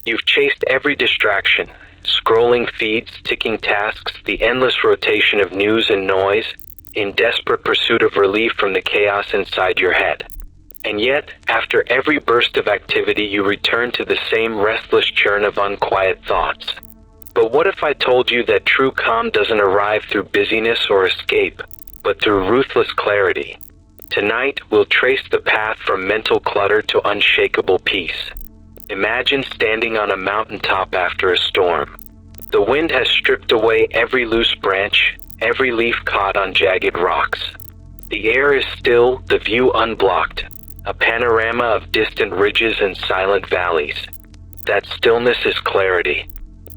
You've chased every distraction, scrolling feeds, ticking tasks, the endless rotation of news and noise, in desperate pursuit of relief from the chaos inside your head. And yet, after every burst of activity, you return to the same restless churn of unquiet thoughts. But what if I told you that true calm doesn't arrive through busyness or escape, but through ruthless clarity? Tonight, we'll trace the path from mental clutter to unshakable peace. Imagine standing on a mountaintop after a storm. The wind has stripped away every loose branch, every leaf caught on jagged rocks. The air is still, the view unblocked, a panorama of distant ridges and silent valleys. That stillness is clarity.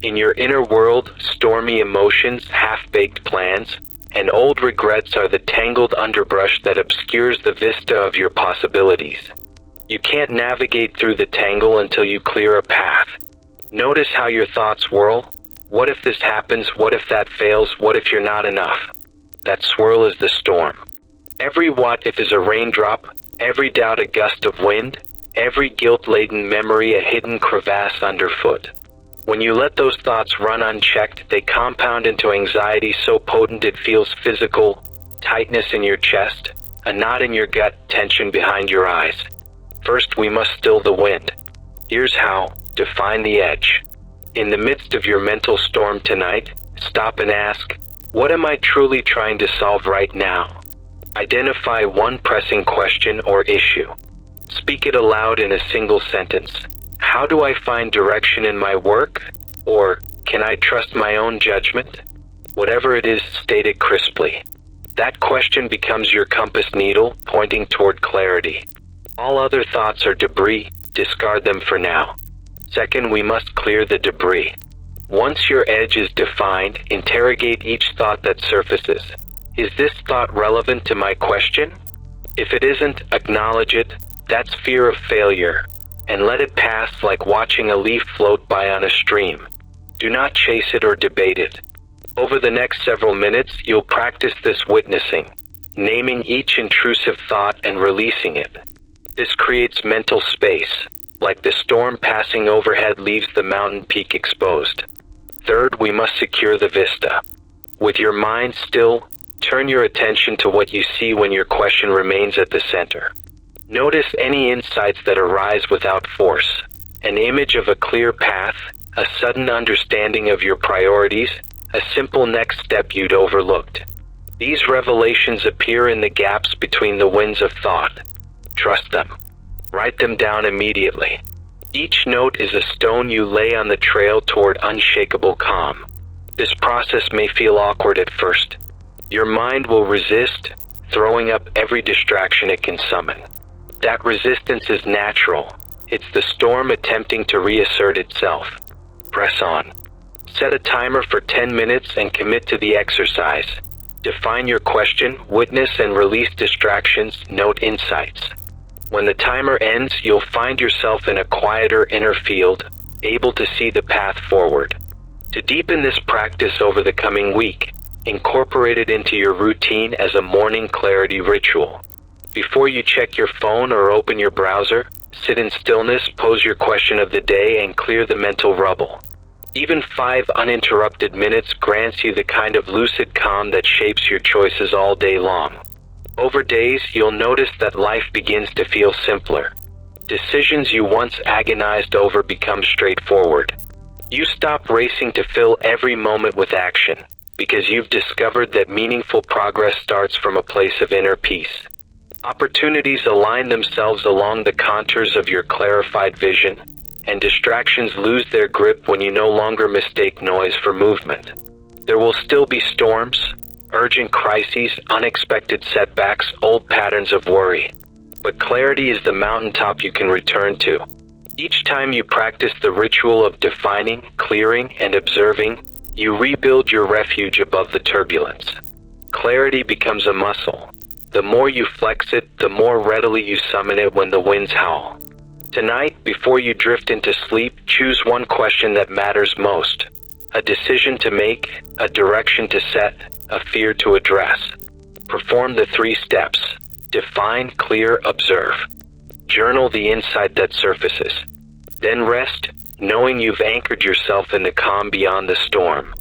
In your inner world, stormy emotions, half-baked plans, and old regrets are the tangled underbrush that obscures the vista of your possibilities. You can't navigate through the tangle until you clear a path. Notice how your thoughts whirl. What if this happens? What if that fails? What if you're not enough? That swirl is the storm. Every what if is a raindrop, every doubt a gust of wind, every guilt-laden memory a hidden crevasse underfoot. When you let those thoughts run unchecked, they compound into anxiety so potent it feels physical, tightness in your chest, a knot in your gut, tension behind your eyes. First, we must still the wind. Here's how. Define the edge. In the midst of your mental storm tonight, stop and ask, what am I truly trying to solve right now? Identify one pressing question or issue. Speak it aloud in a single sentence. How do I find direction in my work? Or, can I trust my own judgment? Whatever it is, state it crisply. That question becomes your compass needle, pointing toward clarity. All other thoughts are debris. Discard them for now. Second, we must clear the debris. Once your edge is defined, interrogate each thought that surfaces. Is this thought relevant to my question? If it isn't, acknowledge it. That's fear of failure. And let it pass like watching a leaf float by on a stream. Do not chase it or debate it. Over the next several minutes, you'll practice this witnessing, naming each intrusive thought and releasing it. This creates mental space, like the storm passing overhead leaves the mountain peak exposed. Third, we must secure the vista. With your mind still, turn your attention to what you see when your question remains at the center. Notice any insights that arise without force, an image of a clear path, a sudden understanding of your priorities, a simple next step you'd overlooked. These revelations appear in the gaps between the winds of thought. Trust them. Write them down immediately. Each note is a stone you lay on the trail toward unshakable calm. This process may feel awkward at first. Your mind will resist, throwing up every distraction it can summon. That resistance is natural. It's the storm attempting to reassert itself. Press on. Set a timer for 10 minutes and commit to the exercise. Define your question, witness and release distractions, note insights. When the timer ends, you'll find yourself in a quieter inner field, able to see the path forward. To deepen this practice over the coming week, incorporate it into your routine as a morning clarity ritual. Before you check your phone or open your browser, sit in stillness, pose your question of the day, and clear the mental rubble. Even 5 uninterrupted minutes grants you the kind of lucid calm that shapes your choices all day long. Over days, you'll notice that life begins to feel simpler. Decisions you once agonized over become straightforward. You stop racing to fill every moment with action, because you've discovered that meaningful progress starts from a place of inner peace. Opportunities align themselves along the contours of your clarified vision, and distractions lose their grip when you no longer mistake noise for movement. There will still be storms, urgent crises, unexpected setbacks, old patterns of worry. But clarity is the mountaintop you can return to. Each time you practice the ritual of defining, clearing, and observing, you rebuild your refuge above the turbulence. Clarity becomes a muscle. The more you flex it, the more readily you summon it when the winds howl. Tonight, before you drift into sleep, choose one question that matters most. A decision to make, a direction to set, a fear to address. Perform the 3 steps. Define, clear, observe. Journal the insight that surfaces. Then rest, knowing you've anchored yourself in the calm beyond the storm.